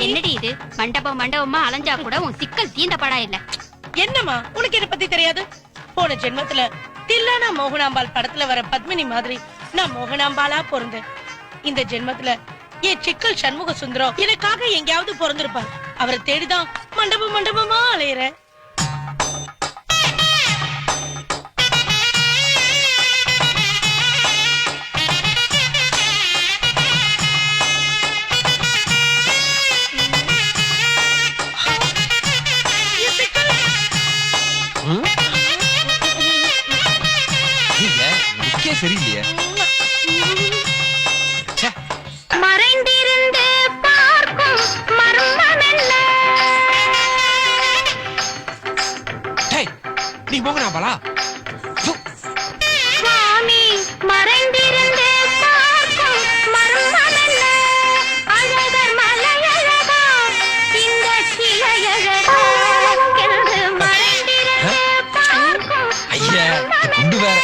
என்னடி இது மண்டபமா அலைஞ்சா கூட உன் சிக்கல் தீந்த படா இல்ல. என்னம்மா உனக்கு என்ன பத்தி தெரியாது? போன ஜென்மத்துல தில்லானா மோகனாம்பாள் படத்துல வர பத்மினி மாதிரி நான் மோகனாம்பாளா பிறந்தேன். இந்த ஜென்மத்துல என் சிக்கல் சண்முக சுந்தரம் எனக்காக எங்கேயாவது பிறந்திருப்பார். அவரை தேடிதான் மண்டபமா அலையிறேன். சரியில்லையே. மறைந்திருந்து பார்க்கும் மர்மம் என்ன? நீ மோகனாம்பாளா? சுவாமி மறைந்திருந்து பார்க்கும் மர்மம் என்ன? அழகர் மலையழகா இந்த சிலையழகா என்று மறைந்திருந்து பார்க்கும். ஐயா குண்டு வேற.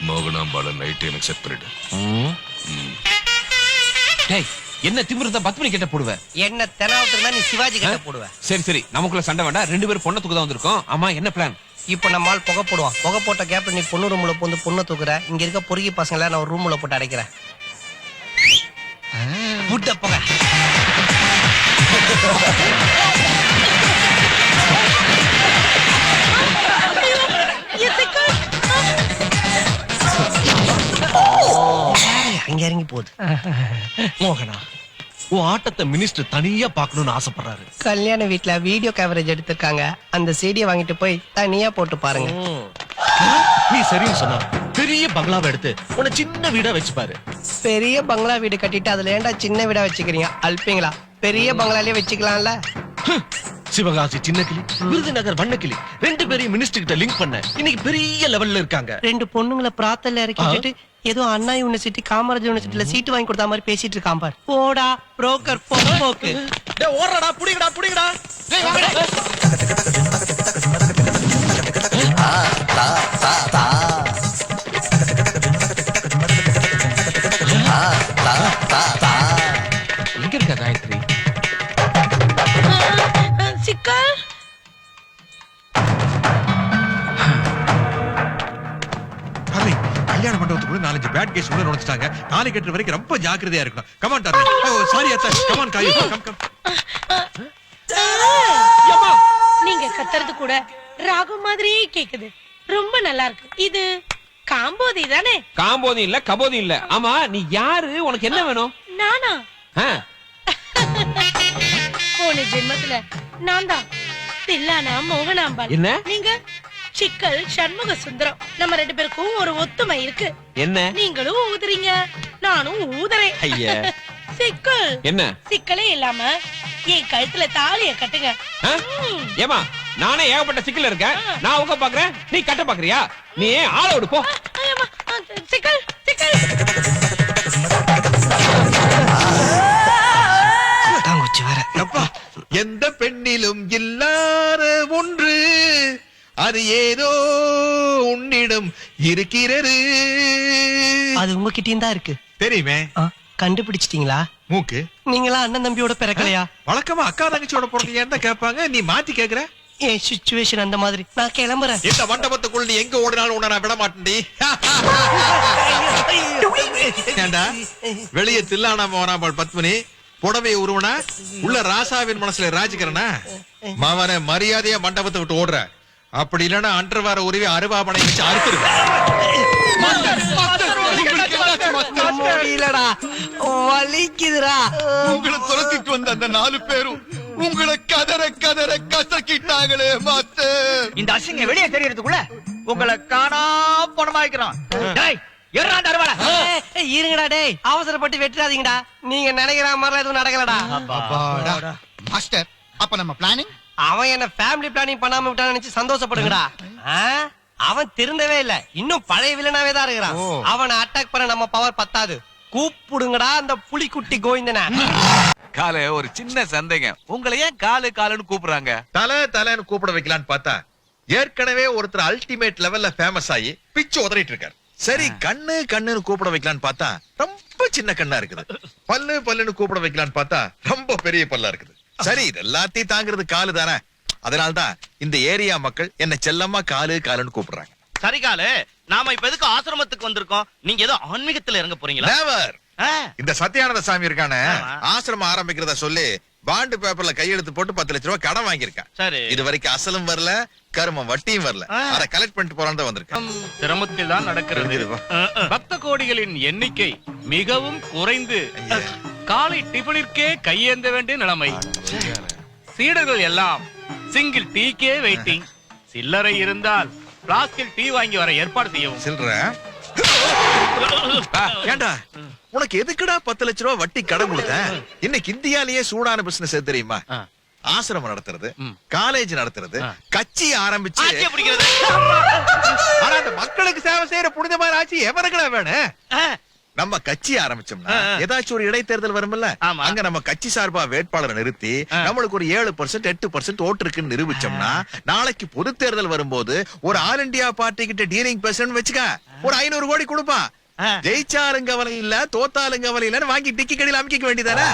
மோகனாம்பாள நைட் எனக்கு செட் பண்ணிடு. என்ன திமிருந்தா பத்மினி கிட்ட போடுவ? என்ன தெனாவத்துல நீ சிவாஜி கிட்ட போடுவ? சரி சரி, நமக்குள்ள சண்டை வேண்டாம். 2 பேரும் பொண்ணை தூக்க தான் வந்திருக்கோம். ஆமா என்ன பிளான்? இப்ப நம்ம ஆள் புகை போடுவான். புகை போட்ட கேப்ல நீ பொண்ணு ரூம்ல போந்து பொண்ணை தூக்குற. இங்க இருக்க பொறுக்கி பசங்களை நான் ஒரு ரூம்ல போட்டு அடைக்கிறேன். புட்ட புகை. அங்க இறங்கி போகுது. மோகனா, உன் ஆட்டத்தை மினிஸ்டர் தனியா பாக்கணும்னு ஆசைப்படுறாரு. கல்யாண வீட்டுல வீடியோ கவரேஜ் எடுத்திருக்காங்க. அந்த சீடியை வாங்கிட்டு போய் தனியா போட்டு பாருங்க. நீ சரின்னு சொன்ன. பெரிய பங்களாவை எடுத்து உன்னை சின்ன வீடா வச்சு பாரு. பெரிய பங்களா வீடு கட்டிட்டு அதுல ஏன்டா சின்ன வீடா வச்சுக்கிறீங்க? அல்பீங்களா? பெரிய பங்களாலே வச்சுக்கலாம்ல. சிவகாசி சின்ன கிளி, விருதுநகர் வண்ண கிளி 2 பேரையும் மினிஸ்டர் கிட்ட லிங்க் பண்ண இன்னைக்கு பெரிய லெவல்ல இருக்காங்க. 2 பொண்ணுங்களை பிராத்தல்ல இறக்கிட்டு ஏதோ அண்ணா யூனிவர்சிட்டி காமராஜ் யூனிவர்சிட்டில சீட் வாங்கி கொடுத்த மாதிரி பேசிட்டு இருக்கான் பார். போடா புரோக்கர் போக்கு. டேய் ஓடுறடா, புடிங்கடா. எங்க இருக்கா காயத்ரி? சிக்கல் கல்யாண மண்டபத்துக்குள்ள 4 பேட் கேஸ் உள்ள நுழைச்சிட்டாங்க. தாலி கட்டுற வரைக்கும் ரொம்ப ஜாக்கிரதையா இருக்கணும். Come on darling. ஓ சாரி அத்தா. கமான் காயு. கம். நீங்க கத்துறது கூட ராகம் மாதிரியே கேக்குது. ரொம்ப நல்லா இருக்கு. இது காம்போதி தானே? காம்போதி இல்ல, கபோதி இல்ல. ஆமா நீ யாரு? உனக்கு என்ன வேணும்? நானா? போன ஜென்மத்துல நான் தான் தில்லானா மோகனாம்பாள். என்ன? நீங்க சிக்கல் சண்முக சுந்தரம். நம்ம 2 பேருக்கும் ஒரு ஒத்துமை இருக்கு. என்ன? நீங்களும் ஊதுறீங்க, நானும் ஊதுறேன். ஐயா சிக்கல் என்ன? சிக்கலே இல்லாம என் கழுத்துல தாலிய கட்டுங்க. ஏமா நானே ஏகப்பட்ட சிக்கல் இருக்கேன். நான் உங்க பாக்குறேன், நீ கட்ட பாக்குறியா? நீ ஆளை விடு போ. சிக்கல் சிக்கல் தாங்குச்சு வேற. அப்பா, எந்த பெண்ணிலும் இல்லாத ஒன்று அது ஏதோ உன்னிடம் இருக்கிறது. அது உங்ககிட்டயும் தான் இருக்கு தெரியுமே. கண்டுபிடிச்சிட்டீங்களா? மூக்கு. நீங்களா அண்ணன் தம்பியோட பிறக்கலையா? வழக்கமா அக்கா தங்கச்சியோட பிறந்தீங்க என்ன கேட்பாங்க, நீ மாத்தி கேக்குற. என் சிச்சுவேஷன் அந்த மாதிரி. நான் கிளம்புறேன். இந்த மண்டபத்துக்குள்ள நீ எங்க ஓடினாலும் உன்னை நான் விட மாட்டேன்டி. ஏண்டா வெளியே தில்லானா மோகனாம்பாள் பத்மினி புடவை உருவனா உள்ள ராசாவின் மனசுல ராஜிக்கிறனா? மவன மரியாதையா மண்டபத்தை விட்டு ஓடுற. அப்படி இல்லன்னா அன்றவார உருவி அருவாமனை வச்சு அறுத்துருவேன். வலிக்குதுடா. உங்களை துரத்திட்டு வந்த அந்த 4 பேரும் உங்களை கதற கசக்கிட்டாங்களே மாத்த. இந்த அசிங்க வெளியே தெரியறதுக்குள்ள உங்களை காணா பணமா வைக்கிறோம். இருங்கடா டேய், அவசரப்பட்டு வெட்டுறாதீங்கடா. நீங்க நினைக்கிற மாதிரி எதுவும் நடக்கலடா. மாஸ்டர், அப்ப நம்ம பிளானிங்? அவன் என்ன ஃபேமிலி பிளானிங் பண்ணாம விட்டான்னு நினைச்சு சந்தோஷப்படுங்கடா. அவன் திருந்தவே இல்ல, இன்னும் பழைய வில்லனாவே தான் இருக்கிறான். அவனை அட்டாக் பண்ண நம்ம பவர் பத்தாது. கூப்பிடுங்கடா அந்த புலிக்குட்டி கோவிந்தன. காலு, ஒரு சின்ன சந்தேகம், உங்களை ஏன் காலு காலுன்னு கூப்பிடுறாங்க? தலைன்னு கூப்பிட வைக்கலான்னு பார்த்தா ஏற்கனவே ஒருத்தர் அல்டிமேட் லெவல்ல ஃபேமஸ் ஆகி பிச்சு உதறிட்டு இருக்காரு. சரி, கண்ணுன்னு கூப்பிட வைக்கலான்னு பார்த்தா ரொம்ப சின்ன கண்ணா இருக்குது. பல்லுன்னு கூப்பிட வைக்கலான்னு பார்த்தா ரொம்ப பெரிய பல்லா இருக்குது. சரி, இது எல்லாத்தையும் தாங்கிறது காலு தானே. அதனால்தான் இந்த ஏரியா மக்கள் என்ன செல்லமா காலுன்னு கூப்பிடுறாங்க. சரி காலு, நாம இப்ப எதுக்கு ஆசிரமத்துக்கு வந்திருக்கோம்? நீங்க ஏதோ ஆன்மீகத்துல இறங்க போறீங்களா? Never. இந்த சத்யானந்த சாமி இருக்கானே, ஆமா. ஆசிரமம் ஆரம்பிக்கிறதா சொல்லி பாண்டு பேப்பர்ல கையெழுத்து போட்டு 10 லட்சம் ரூபாய் கடன் வாங்கியிருக்கான். சரி. இது வரைக்கும் அசலும் வரல, கருமம் வட்டியும் வரல. அதை கலெக்ட் பண்ணிட்டு போறான்னு தான் வந்திருக்கேன். சிரமத்தில் தான் நடக்கிறது. பக்த கோடிகளின் எண்ணிக்கை மிகவும் குறைந்து காலை டிபனிற்கே கையேந்த வேண்டிய நிலைமை. சீடர்கள் எல்லாம் சிங்கிள் டீக்கே வெயிட்டிங். சில்லறை இருந்தால் பிளாஸ்கில் டீ வாங்கி வர ஏற்பாடு செய்யவும். சில்ற ஏண்டா, உனக்கு எதுக்குடா 10 லட்சம் ரூபாய் வட்டி கடன் கொடுத்த? இன்னைக்கு இந்தியாலேயே சூடான பிசினஸ் தெரியுமா? ஆசிரமம் நடத்துறது, காலேஜ் நடத்துறது, கட்சி ஆரம்பிச்சு ஆட்சியை பிடிக்கிறது. ஆனா அந்த மக்களுக்கு சேவை செய்யற புனிதமான ஆட்சி எவனுக்குடா வேணும்? நம்ம கட்சி ஆரம்பிச்சோம்னா ஏதாச்சும் ஒரு இடைத்தேர்தல் வரும்ல, ஆமா. அங்க நம்ம கட்சி சார்பா வேட்பாளரை நிறுத்தி நம்மளுக்கு ஒரு 7% 8% ஓட்டு இருக்குன்னு நிரூபிச்சோம்னா, நாளைக்கு பொது தேர்தல் வரும்போது ஒரு ஆல் இந்தியா பார்ட்டி கிட்ட டீலிங் பேசணும்னு வச்சுக்க, ஒரு 500 கோடி கொடுப்பான். ஜெயிச்சாலும் கவலை இல்ல, தோத்தாலும் கவலை இல்லன்னு வாங்கி டிக்கி கடையில் அமைக்க வேண்டியதானே?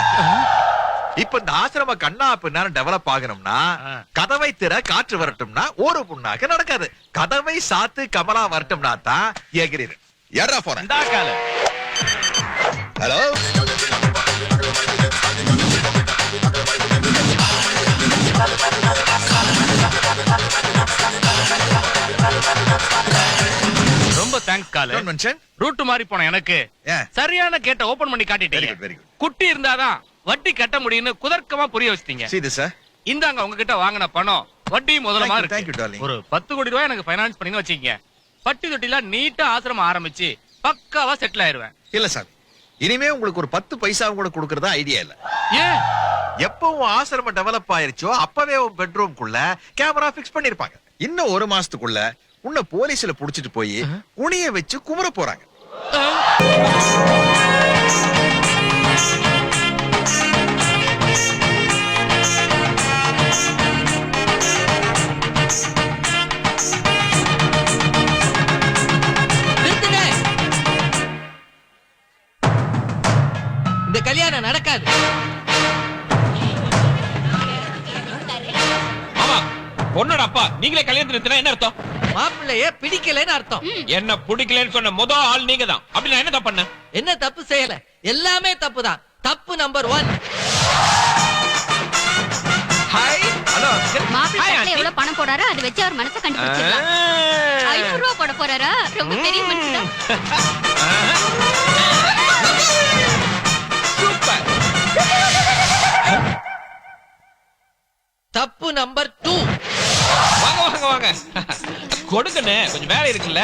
இப்ப இந்த ஆசிரம கண்ணா பின்னால டெவலப் ஆகணும்னா, கதவை திற காற்று வரட்டும்னா ஒரு புண்ணாக நடக்காது. கதவை சாத்து கமலா வரட்டும்னா தான் ஏகிறீர். ஏறா போறேன். ஹலோ, ரொம்ப தேங்க்ஸ் காலு. don't mention. ரூட் மாறி போன எனக்கு சரியான கேட்ட ஓபன் பண்ணி Very காட்டிட்டீங்க. good, very good. குட்டி இருந்தாதான் வட்டி கட்ட முடியும்னு குதர்க்கமா புரிய வச்சிட்டீங்க. See this, sir? இந்தாங்க உங்ககிட்ட வாங்கின பணம் வட்டி முதலமா Thank you, thank you, இருக்கு. darling. ஒரு 10 கோடி ரூபாய் எனக்கு ஃபைனான்ஸ் பண்ணி வச்சுக்கீங்க. பட்டி தொட்டில நீட்டா ஆசிரமம் ஆரம்பிச்சு பக்காவா செட்டில் ஆயிருவேன். இல்ல சார், இனிமே உங்களுக்கு ஒரு 10 பைசாவும் கூட கொடுக்கறதா ஐடியா இல்ல. ஏன்? எப்போ உன் ஆசிரமம் டெவலப் ஆயிருச்சோ அப்பவே உன் பெட்ரூம்குள்ள கேமரா பிக்ஸ் பண்ணிருப்பாங்க. இன்னும் 1 மாசத்துக்குள்ள உன்னை போலீஸ்ல புடிச்சிட்டு போய் குனிய வச்சு குமர போறாங்க. இந்த கல்யாணம் நடக்காது. ஆமா, பொண்ணோட அப்பா நீங்களே கல்யாணத்துல நிறுத்தினா என்ன அர்த்தம்? மாப்பிள்ளைய பிடிக்கலன்னு அர்த்தம். என்ன பிடிக்கலன்னு சொன்ன ஆள் நீங்க தான். அப்படி நான் என்ன தப்பு பண்ணேன்? என்ன தப்பு செய்யல, எல்லாமே தப்பு தான். தப்பு நம்பர் 1. Hi, hello. மாப்பிள்ளை எவ்வளவு பணம் போறாரோ அதை வச்சு அவர் மனசை கண்டுபிடிச்சிடலாம். 500 ரூபாய் போட போறாரா? ரொம்ப பெரிய மனுஷன். சூப்பர். தப்பு நம்பர் 2. வாங்க வாங்க வாங்க, கொடுங்கண்ணே, கொஞ்சம் வேலை இருக்குல்ல.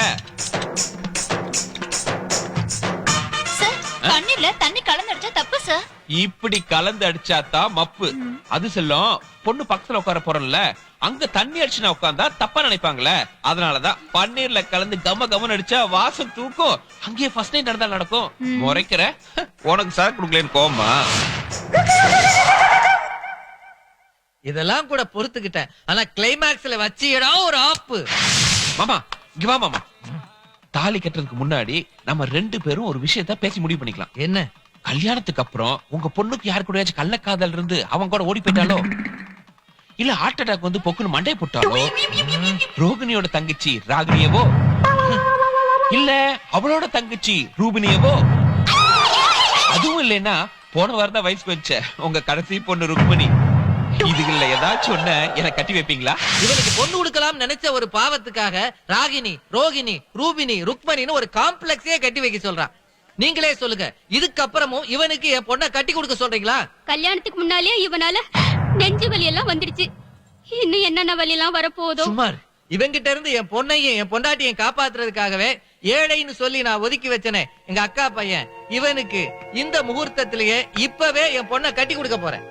சார், தண்ணில தண்ணி கலந்து தப்பு சார். இப்படி கலந்து அடிச்சாதான் மப்பு. அது செல்லும், பொண்ணு பக்கத்துல உட்கார போறோம்ல, அங்க தண்ணி அடிச்சு நான் உட்கார்ந்தா தப்பா நினைப்பாங்களே. அதனாலதான் பன்னீர்ல கலந்து கம அடிச்சா வாசம் தூக்கும். அங்கேயே ஃபர்ஸ்ட் நைட் நடந்தா நடக்கும். முறைக்கிற உனக்கு சார் கொடுக்கலன்னு கோமா? இதெல்லாம் கூட பொறுத்துக்கிட்டேன். ஆனா கிளைமாக்ஸ்ல வச்சியடா ஒரு ஆப்பு. மாமா இங்க வா மாமா. தாலி கட்டுறதுக்கு முன்னாடி நம்ம 2 பேரும் ஒரு விஷயத்த பேசி முடிவு பண்ணிக்கலாம். என்ன? கல்யாணத்துக்கு அப்புறம் உங்க பொண்ணுக்கு யாரு கூடயாச்சும் கள்ளக்காதல் இருந்து அவங்க கூட ஓடி போயிட்டாலோ, இல்ல ஹார்ட் அட்டாக் வந்து பொக்குன்னு மண்டை போட்டாலோ, ரோகிணியோட தங்கச்சி ராகினியவோ, இல்ல அவளோட தங்கச்சி ரூபினியவோ, அதுவும் இல்லைன்னா போன வாரம் தான் வயசுக்கு வச்ச உங்க கடைசி பொண்ணு ருக்மணி, இதுல ஏதாச்சும் ஒண்ணு எனக்கு கட்டி வைப்பீங்களா? இவனுக்கு பொண்ணு கொடுக்கலாம் நினைச்ச ஒரு பாவத்துக்காக ராகினி, ரோகிணி, ரூபினி, ருக்மணின்னு ஒரு காம்ப்ளெக்ஸே கட்டி வைக்க சொல்றான். நீங்களே சொல்லுங்க, இதுக்கப்புறமும் இவனுக்கு என் பொண்ணை கட்டி கொடுக்க சொல்றீங்களா? கல்யாணத்துக்கு முன்னாலே இவனால நெஞ்சு வலி எல்லாம் வந்துருச்சு. இன்னும் என்னென்ன வலி எல்லாம் வரப்போதோ. சுமார் இவங்கிட்ட இருந்து என் பொண்ணையும் என் பொண்டாட்டியும் காப்பாத்துறதுக்காகவே ஏழைன்னு சொல்லி நான் ஒதுக்கி வச்சனே எங்க அக்கா பையன், இவனுக்கு இந்த முகூர்த்தத்திலேயே இப்பவே என் பொண்ணை கட்டி கொடுக்க போறேன்.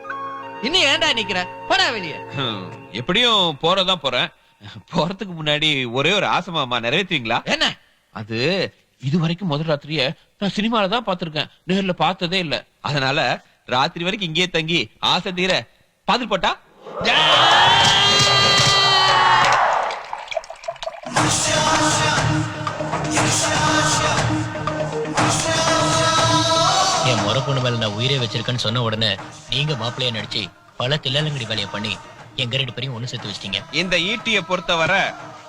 இன்னும் ஏன்டா நிக்கிற? போடா வெளியே. எப்படியும் போறதான் போறேன். போறதுக்கு முன்னாடி ஒரே ஒரு ஆசை மாமா, நிறைவேற்றுவீங்களா? என்ன? அது இது வரைக்கும் முதல் ராத்திரிய நான் சினிமால தான் பாத்திருக்கேன், நேர்ல பார்த்ததே இல்ல. அதனால ராத்திரி வரைக்கும் இங்கேயே தங்கி ஆசை தீர பாதில் போட்டா. என் முறை பொண்ணு மேல நான் உயிரே வச்சிருக்கேன்னு சொன்ன உடனே நீங்க மாப்பிள்ளைய நடிச்சு பல தில்லாலங்கடி வேலையை பண்ணி எங்க 2 பேரையும் ஒண்ணு சேர்த்து வச்சிட்டீங்க. இந்த ஈட்டிய பொறுத்தவரை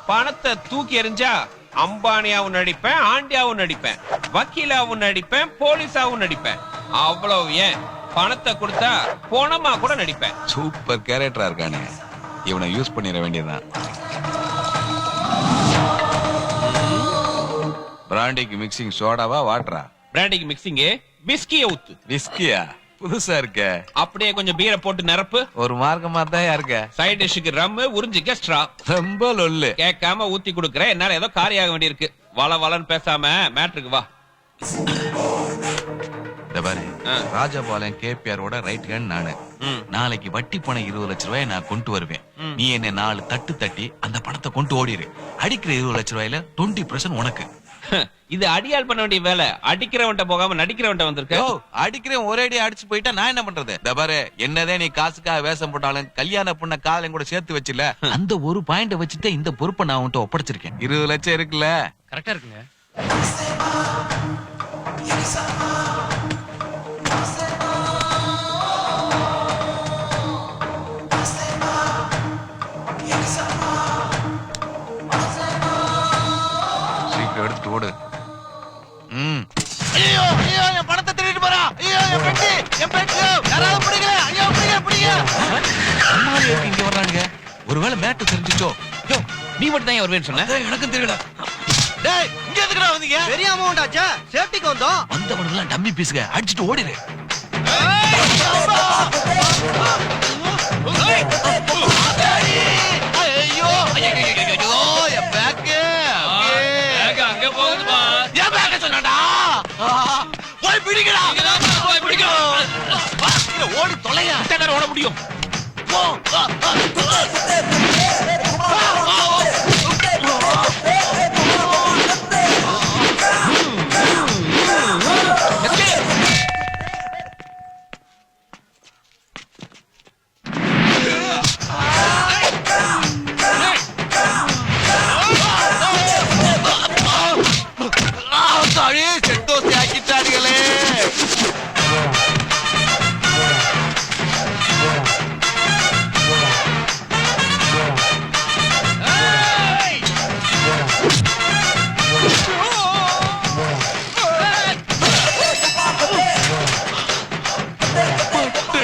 பணத்தை தூக்கி எறிஞ்சா அம்பானியாவும் நடிப்பேன், ஆண்டியாவும் நடிப்பேன், வக்கீலாவும் நடிப்பேன், போலீஸாவும் நடிப்பேன். அவ்வளவு ஏன், பணத்தை கொடுத்தா போனமா கூட நடிப்பேன். சூப்பர் கேரக்டரா இருக்கானே, இவனை யூஸ் பண்ணிட வேண்டியதுதான். பிராண்டிக்கு மிக்சிங் சோடாவா வாட்டரா? பிராண்டிக்கு மிக்சிங் விஸ்கிய ஊத்து. விஸ்கியா? புதுசா இருக்க. அப்படியே கொஞ்சம் பீரை போட்டு நிரப்பு. ஒரு மார்க்கமா தான் இருக்க. சைட் டிஷ்க்கு ரம்மு, உறிஞ்சிக்க ஸ்ட்ரா. ரொம்ப லொல்லு. கேட்காம ஊத்தி கொடுக்கறேன், என்னால ஏதோ காரியாக வேண்டியிருக்கு. வள வளன்னு பேசாம மேட்ருக்கு வா. பாரு, ராஜபாளையம் கேபிஆரோட ரைட் ஹேண்ட் நானு. நாளைக்கு வட்டி பணம் 20 லட்சம் ரூபாய் நான் கொண்டு வருவேன். நீ என்ன 4 தட்டு தட்டி அந்த பணத்தை கொண்டு ஓடிடு. அடிக்கிற 20 லட்சம் ரூபாயில 20% உனக்கு. இது அடியால் பண்ண வேண்டிய வேலை. அடிக்கிறவன்ட்ட போகாம நடிக்கிறவன்ட்ட வந்திருக்க. அடிக்கிறேன் ஒரே அடி அடிச்சு போயிட்டா நான் என்ன பண்றது? பாரு, என்னதே நீ காசுக்காக வேஷம் போட்டாலும் கல்யாண பொண்ண காலையும் கூட சேர்த்து வச்சுல, அந்த ஒரு பாயிண்ட வச்சுட்டு இந்த பொறுப்பை நான் உன்கிட்ட ஒப்படைச்சிருக்கேன். 20 லட்சம் இருக்குல்ல? கரெக்டா இருக்குங்க. சீக்கிரம் எடுத்துட்டு ஓடு. ஐயோ ஐயோ என் பணத்தை திருடிட்டு போறா. ஐயோ என் பெட்டி, என் பெட்டி யாராவது பிடிங்க. ஐயோ பிடிங்க பிடிங்க. அம்மாடி எதுக்கு இங்க வர்றானுங்க? ஒருவேளை மேட்டு தெரிஞ்சுச்சோ? நீ மட்டும் தான் வருவேன்னு சொன்ன. எனக்கும் தெரியல. டேய் இங்க எதுக்குடா வந்தீங்க? பெரிய அமௌண்ட் ஆச்சா, சேஃப்டிக்கு வந்தோம். வந்தவனுங்க டம்மி பீஸுங்க, அடிச்சிட்டு ஓடிடு. ஐயோ ஐயோ என் பேக் அங்க போகுதுமா. என் பேக் சொன்னடா. போய் பிடிங்கடா. போய் பிடிங்க. ஓடி தொலையா. ஓட முடியும். செட்டோசி ஆக்கிட்டாடுகளே.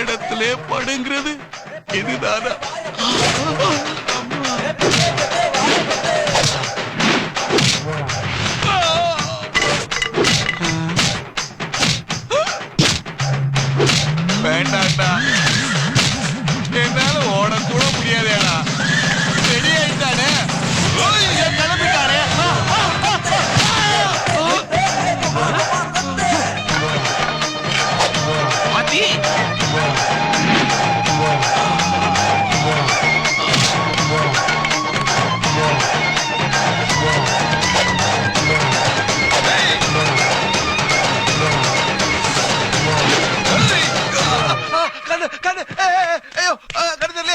இடத்திலே படுங்கிறது இதுதானா? வேண்டாண்டா, என்னால ஓட கூட முடியாதேடா. ரெடி ஆயிட்டானே, கிளம்பிட்டானே. மாத்தி. கண்ணு ஐயோ கண்ணு தெரியல.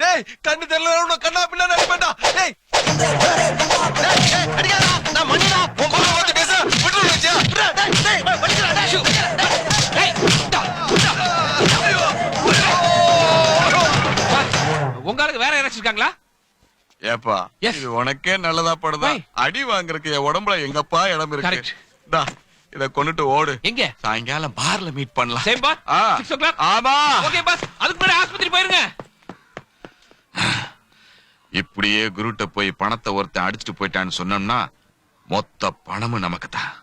டேய் கண்ணு தெரியல, கண்ணா பிள்ளை நினைப்பேன்டா. டேய் அடிக்காதா. நான் மணிடா. உன் பொண்ணு வந்து பேச விட்டு வச்சியா? டேய் டேய் மணிடா. டேய் உங்களுக்கு வேற யாராச்சும் இருக்காங்களா? ஏப்பா, இது உனக்கே நல்லதா படுதா? அடி வாங்குறதுக்கு என் உடம்புல எங்கப்பா இடம் இருக்கு? டா, இத கொண்டுட்டு ஓடு. எங்க? சாயங்காலம் பார்ல மீட் பண்ணலாம். Same bar. 6 o'clock. ஆமா. Okay boss. அதுக்கு முன்னாடி ஆஸ்பத்திரி போயிருங்க. இப்படியே குருட்ட போய் பணத்தை ஒருத்தன் அடிச்சிட்டு போயிட்டான்னு சொன்னோம்னா மொத்த பணமும் நமக்கு தான்.